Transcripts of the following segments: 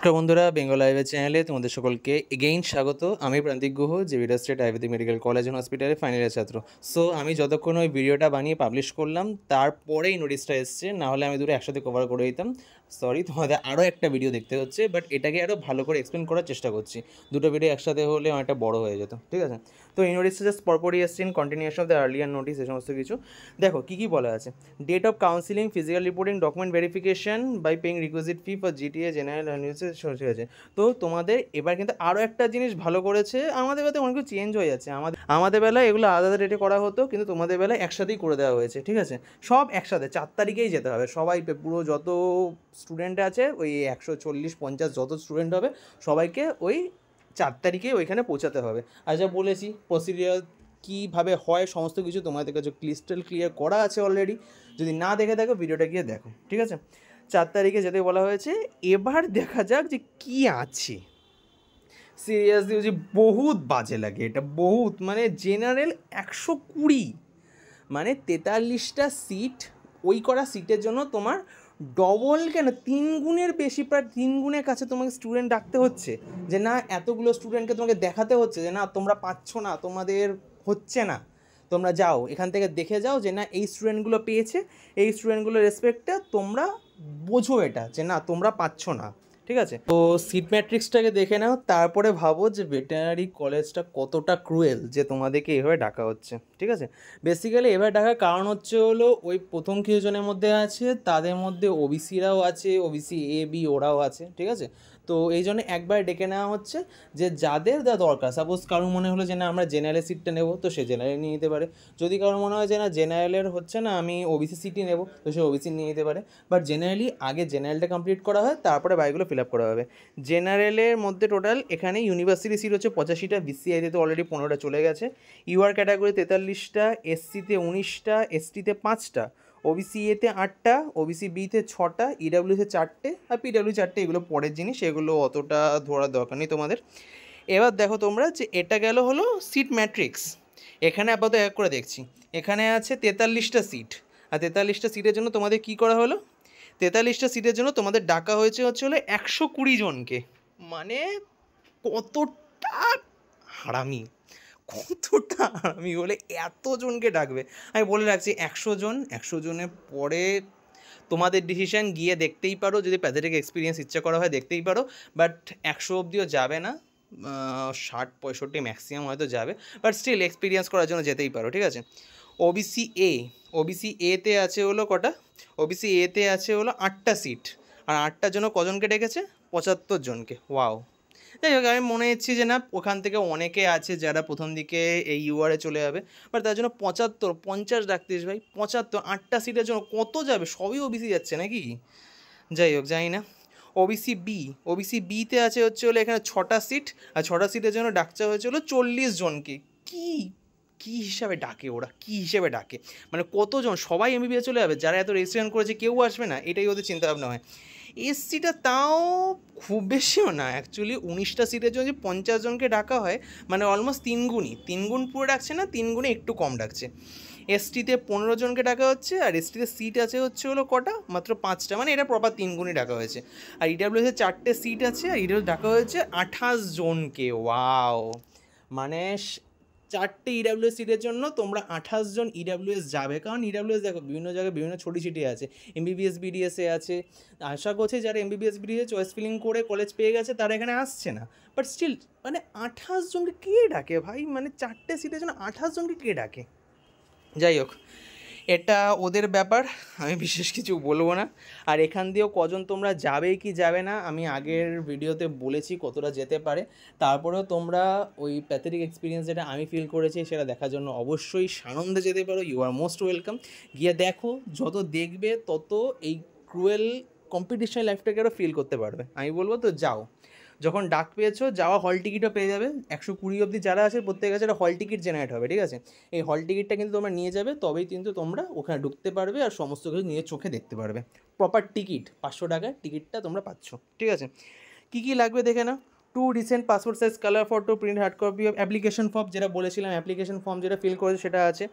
নমস্কার বন্ধুরা, বেঙ্গল আইভি চ্যানেলে তোমাদের সকলকে এগেইন স্বাগত। আমি Prantik Guha, Xavier state Ayurvedic medical college and হসপিটালে ফাইনাল ইয়ার ছাত্র। সো আমি যতক্ষণ ওই ভিডিওটা বানিয়ে পাবলিশ করলাম তারপরেই নোটিশটা এসছে, নাহলে আমি দুটো একসাথে কভার করে দিতাম। সরি, তোমাদের আরও একটা ভিডিও দেখতে হচ্ছে, বাট এটাকে আরও ভালো করে এক্সপ্লেন করার চেষ্টা করছি। দুটো ভিডিও একসাথে হলে অনেকটা বড় হয়ে যেত, ঠিক আছে? তো এই নোটিশটা জাস্ট পরপরই এসছে in continuation of the earlier notice, এই সমস্ত কিছু। দেখো কী কী বলা আছে। Date of counselling, physical reporting, document verification by paying requisite fee for GTA general অ্যানুইসেস, ঠিক আছে? তো তোমাদের এবার কিন্তু আরও একটা জিনিস ভালো করেছে। আমাদের বেলায় অনেক কিছু চেঞ্জ হয়ে যাচ্ছে। আমাদের বেলায় এগুলো আলাদা রেটে করা হতো, কিন্তু তোমাদের বেলায় একসাথেই করে দেওয়া হয়েছে, ঠিক আছে? সব একসাথে 4 তারিখেই যেতে হবে সবাই, পুরো যত স্টুডেন্ট আছে ওই 140-50 যত স্টুডেন্ট হবে সবাইকে ওই 4 তারিখে ওইখানে পৌঁছাতে হবে। আর যা বলেছি প্রসিডিওর কীভাবে হয় সমস্ত কিছু তোমাদের কাছে ক্রিস্টাল ক্লিয়ার করা আছে অলরেডি। যদি না দেখে থাকো ভিডিওটা গিয়ে দেখো, ঠিক আছে? 4 তারিখে যেতে বলা হয়েছে। এবার দেখা যাক যে কী আছে। সিরিয়াসলি যে বহুত বাজে লাগে এটা, বহুত, মানে জেনারেল 120, মানে 43টা সিট। ওই করা সিটের জন্য তোমার ডবল কেন 3 গুণের বেশি, প্রায় 3 গুণের কাছে তোমাকে স্টুডেন্ট ডাকতে হচ্ছে। যে না, এতগুলো স্টুডেন্টকে তোমাকে দেখাতে হচ্ছে যে না তোমরা পাচ্ছ না, তোমাদের হচ্ছে না, তোমরা যাও এখান থেকে দেখে যাও যে না এই স্টুডেন্টগুলো পেয়েছে, এই স্টুডেন্টগুলোর রেসপেক্টটা তোমরা বোঝো এটা যে না তোমরা পাচ্ছ না, ঠিক আছে? তো সিট ম্যাট্রিক্সটাকে দেখে নাও, তারপরে ভাবো যে ভেটেরিনারি কলেজটা কতটা ক্রুয়েল যে তোমাদেরকে এভাবে ডাকা হচ্ছে, ঠিক আছে? বেসিক্যালি এভাবে ডাকার কারণ হচ্ছে হলো ওই প্রথম কিছুজনের মধ্যে আছে, তাদের মধ্যে ওবিসিরাও আছে, ওবিসি এ বি ওরাও আছে, ঠিক আছে? তো এই জন্য একবার ডেকে নেওয়া হচ্ছে যে যাদের যা দরকার। সাপোজ কারোর মনে হলো যে না আমরা জেনারেলের সিটটা নেবো, তো সে জেনারেল নিয়ে নিতে পারে। যদি কারোর মনে হয় যে না জেনারেলের হচ্ছে না, আমি ওবিসি সিটই নেবো, তো সে ওবিসি নিয়ে নিতে পারে। বাট জেনারেলি আগে জেনারেলটা কমপ্লিট করা হয়, তারপরে বাকিগুলো ফিল আপ করা হবে। জেনারেলের মধ্যে টোটাল এখানে ইউনিভার্সিটি সিট হচ্ছে 85টা, বিসিআইতে তো অলরেডি 15টা চলে গেছে, ইউআর ক্যাটাগরি 43টা, এসসিতে 19টা, এসটিতে 5টা, ওবিসি এতে 8টা, ওবিসি বিতে 6টা, ইডাব্লিউতে 4টে, আর পিডাব্লিউ 4টে। এগুলো পরের জিনিস, এগুলো অতটা ধরার দরকার নেই তোমাদের। এবার দেখো তোমরা যে এটা গেল হলো সিট ম্যাট্রিক্স। এখানে আপাতত এক করে দেখছি, এখানে আছে 43টা সিট, আর 43টা সিটের জন্য তোমাদের কি করা হলো, 43টা সিটের জন্য তোমাদের ডাকা হয়েছে হলো 120 জনকে। মানে কতটা হারামি, কতটা হারামি হলে এতজনকে ডাকবে। আমি বলে রাখছি 100 জনের পরে তোমাদের ডিসিশান, গিয়ে দেখতেই পারো, যদি প্যাথেটিক এক্সপিরিয়েন্স ইচ্ছা করা হয় দেখতেই পারো। বাট 100 অবধিও যাবে না, 60-65 ম্যাক্সিমাম হয়তো যাবে, বাট স্টিল এক্সপিরিয়েন্স করার জন্য যেতেই পারো, ঠিক আছে? ওবিসি এতে আছে হলো কটা, ওবিসি এতে আছে হলো 8টা সিট, আর 8টার জন্য কজনকে ডেকেছে, 75 জনকে। ওয়াও। যাই হোক, আমি মনে হচ্ছি যে না ওখান থেকে অনেকে আছে যারা প্রথম দিকে এই ইউআরে চলে যাবে, বাট তার জন্য 50 ডাকতিস ভাই, 75, 8টা সিটের জন্য কত যাবে? সবই ওবিসি যাচ্ছে নাকি? যাই হোক, জানি না। ওবিসি বিতে আছে হলো এখানে 6টা সিট, আর 6টা সিটের জন্য ডাকতে হয়েছে হলো 40 জনকে। কী হিসাবে ডাকে ওরা, কী হিসেবে ডাকে? মানে কতজন? সবাই এমবিবিএস চলে যাবে? যারা এত রেজিস্ট্রেশন করেছে কেউ আসবে না, এটাই ওদের চিন্তাভাবনা হয়। এসসিটা তাও খুব বেশিও না অ্যাকচুয়ালি, 19টা সিটের জন্য যে 50 জনকে ডাকা হয়, মানে অলমোস্ট 3 গুণ পুরো ডাকছে না, 3 গুণে একটু কম ডাকছে। এসটিতে 15 জনকে ডাকা হচ্ছে, আর এসটিতে সিট আছে হলো কটা, মাত্র 5টা, মানে এটা প্রপার 3 গুণই ডাকা হয়েছে। আর ইডাব্লিউএসে 4টে সিট আছে, আর ইডাব্লিউ ডাকা হয়েছে 28 জনকে। ওয়াও, মানে 4টে ইডাব্লিউএস সিটের জন্য তোমরা 28 জন ইডাব্লিউএস যাবে। কারণ ইডাব্লিউএস দেখো বিভিন্ন জায়গায় বিভিন্ন ছোটি ছিটি আছে, এমবিবিএস বিডিএসে আছে। আশা করছি যারা এমবিবিএস বিডিএসে চয়েস ফিলিং করে কলেজ পেয়ে গেছে তারা এখানে আসছে না, বাট স্টিল মানে 28 জনকে কে ডাকে ভাই? মানে 4টে সিটের জন্য 28 জনকে কে ডাকে? যাই হোক, এটা ওদের ব্যাপার, আমি বিশেষ কিছু বলবো না। আর এখান দিয়েও কজন তোমরা যাবে কি যাবে না আমি আগের ভিডিওতে বলেছি কতটা যেতে পারে। তারপরেও তোমরা ওই প্যাথেটিক এক্সপিরিয়েন্স যেটা আমি ফিল করেছি সেটা দেখার জন্য অবশ্যই সানন্দে যেতে পারো। You are most welcome. গিয়ে দেখো, যত দেখবে তত এই ক্রুয়েল কম্পিটিশন লাইফটাকে আরও ফিল করতে পারবে। আমি বলবো তো যাও, যখন ডাক পেয়েছো যাওয়া হল টিকিটও পেয়ে যাবে। 120 অবধি যারা আছে প্রত্যেকের কাছে একটা হল টিকিট জেনারেট হবে, ঠিক আছে? এই হল টিকিটটা কিন্তু তোমরা নিয়ে যাবে, তবেই কিন্তু তোমরা ওখানে ঢুকতে পারবে আর সমস্ত কিছু নিজের চোখে দেখতে পারবে। প্রপার টিকিট 500 টাকার টিকিটটা তোমরা পাচ্ছ, ঠিক আছে? কী কী লাগবে দেখে নাও। 2 recent passport size colour photo, print hard copy of application form, যেটা বলেছিলাম অ্যাপ্লিকেশন ফর্ম যেটা ফিল করেছে সেটা আছে।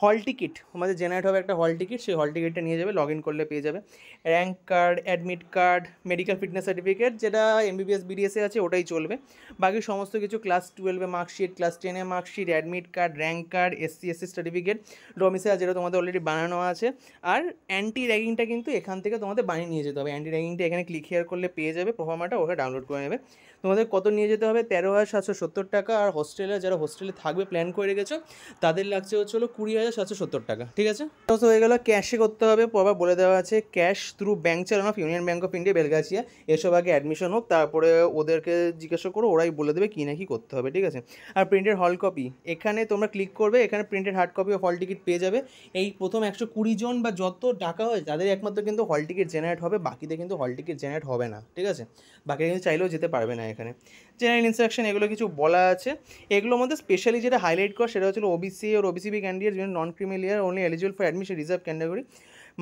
হল টিকিট আমাদের জেনারেট হবে, একটা হল টিকিট, সেই হল টিকিটটা নিয়ে যাবে, লগ ইন করলে পেয়ে যাবে। Rank card, admit card, medical fitness certificate, যেটা এমবিবিএস বিডিএসে আছে ওটাই চলবে। বাকি সমস্ত কিছু class 12 marksheet, class 10 marksheet, admit card, rank card, SC SC certificate, domicile যেটা তোমাদের অলরেডি বানানো আছে। আর অ্যান্টি র্যাগিংটা কিন্তু এখান থেকে তোমাদের বানিয়ে নিয়ে যেতে হবে। অ্যান্টি র্যাগিংটা এখানে ক্লিক হেয়ার করলে পেয়ে যাবে, প্রোফার্মাটা ওকে ডাউনলোড করে নেবে। তোমাদের কত নিয়ে যেতে হবে? 13,770 টাকা। আর হোস্টেলে যারা হোস্টেলে থাকবে প্ল্যান করে রেখেছো তাদের লাগছে হলো 20,770 টাকা। ঠিক আছে, তো হয়ে গেল। ক্যাশে করতে হবে, পরে বলে দেওয়া আছে ক্যাশ থ্রু ব্যাঙ্ক চালানো of Union Bank of India Belgachia. এসব আগে অ্যাডমিশন হোক, তারপরে ওদেরকে জিজ্ঞাসা করো, ওরাই বলে দেবে কী না কি করতে হবে। ঠিক আছে, আর প্রিন্টেড হল কপি এখানে তোমরা ক্লিক করবে, এখানে প্রিন্টেড হার্ড কপি অফ হল টিকিট পেয়ে যাবে। এই প্রথম 120 জন বা যত টাকা হয় তাদের একমাত্র কিন্তু হল টিকিট জেনারেট হবে, বাকিদের কিন্তু হল টিকিট জেনারেট হবে না। ঠিক আছে, বাকিরা কিন্তু চাইলেও যেতে পারবে না। এখানে জেনারেল ইনস্ট্রাকশন এগুলো কিছু বলা আছে। এগুলোর মধ্যে স্পেশালি যেটা হাইলাইট করা সেটা হচ্ছে ওবিসি আর OBC B candidate non creamy layer only eligible for admission reserve category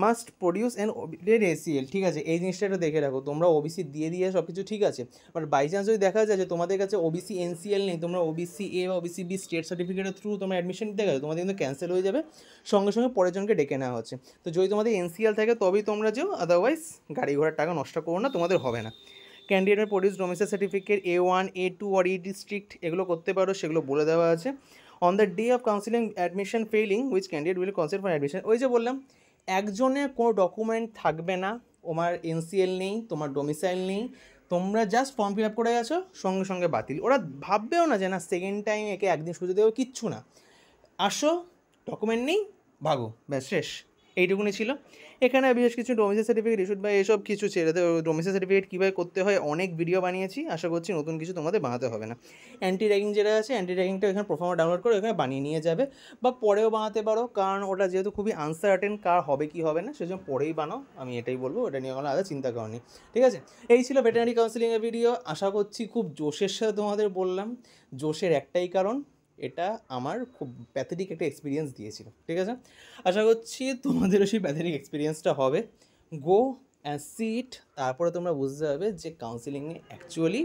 must produce and ওবিডেড এসিএল। ঠিক আছে, এই জিনিসটা একটু দেখে রাখো। তোমরা ওবিসি দিয়ে সব কিছু ঠিক আছে, বাট বাই চান্স যদি দেখা যায় যে তোমাদের কাছে ওবিসি এনসিএল নেই, তোমরা ওবিসি এ বা ওবিসি বি স্টেট সার্টিফিকেটের থ্রু তোমরা অ্যাডমিশন নিতে গেছো, তোমাদের কিন্তু ক্যান্সেল হয়ে যাবে, সঙ্গে সঙ্গে পরের জনকে ডেকে নেওয়া হচ্ছে। তো যদি তোমাদের এনসিএল থাকে তবেই তোমরা যেও, আদারওয়াইজ গাড়ি ঘোড়ার টাকা নষ্ট করো না, তোমাদের হবে না। Candidate produce domicile certificate A1 A2 আর E ডিস্ট্রিক্ট এগুলো করতে পারো, সেগুলো বলে দেওয়া আছে। On the day of counselling admission failing which candidate will council for admission. ওই যে বললাম, একজনের কোনো ডকুমেন্ট থাকবে না, তোমার এনসিএল নেই, তোমার ডোমিসাইল নেই, তোমরা জাস্ট ফর্ম ফিল আপ করে গেছো, সঙ্গে সঙ্গে বাতিল। ওরা ভাববেও না যে না সেকেন্ড টাইম একে একদিন সুযোগ দেবো, কিচ্ছু না। আসো, ডকুমেন্ট নেই, ভাগো, ব্যাস শেষ। এইটুকুনি ছিল। এখানে বিশেষ কিছু ডোমিসাইল সার্টিফিকেট ইস্যুড বা এসব কিছু ছেড়ে দেয়। ডোমিসাইল সার্টিফিকেট কীভাবে করতে হয় অনেক ভিডিও বানিয়েছি, আশা করছি নতুন কিছু তোমাদের বানাতে হবে না। অ্যান্টি র্যাগিং যেটা আছে, অ্যান্টি র্যাগিংটা এখানে প্রোফার্মা ডাউনলোড করে এখানে বানিয়ে নিয়ে যাবে, বা পরেও বানাতে পারো, কারণ ওটা যেহেতু খুবই আনসার্টেন কার হবে কি হবে না, সেজন্য পরেই বানাও, আমি এটাই বলবো। ওটা নিয়ে কোনো আলাদা চিন্তা করনি। ঠিক আছে, এই ছিল ভেটেরিনারি কাউন্সিলিংয়ের ভিডিও। আশা করছি খুব জোশের সাথে তোমাদের বললাম। জোশের একটাই কারণ, এটা আমার খুব প্যাথেটিক একটা এক্সপিরিয়েন্স দিয়েছিল। ঠিক আছে, আশা করছি তোমাদেরও সেই প্যাথেটিক এক্সপিরিয়েন্সটা হবে। গো অ্যান্ড সিট, তারপরে তোমরা বুঝতে পারবে যে কাউন্সিলিংয়ে অ্যাকচুয়ালি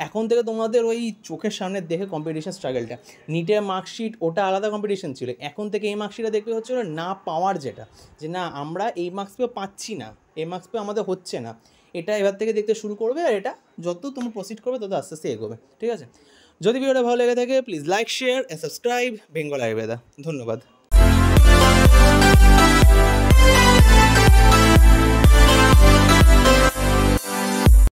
এখন থেকে তোমাদের ওই চোখের সামনে দেখে কম্পিটিশন স্ট্রাগলটা, নিটের মার্কশিট ওটা আলাদা কম্পিটিশন ছিল, এখন থেকে এই মার্কশিটটা দেখতে হচ্ছিলো না পাওয়ার, যেটা যে না আমরা এই মার্কস পেয়ে পাচ্ছি না, এই মার্কস পেয়ে আমাদের হচ্ছে না, এটা এবার থেকে দেখতে শুরু করবে। আর এটা যত তোমরা প্রসিড করবে তত আস্তে আস্তে এগোবে। ঠিক আছে, যদি ভিডিওটা ভালো লেগে থাকে please like share and subscribe Bengal Ayurveda. ধন্যবাদ।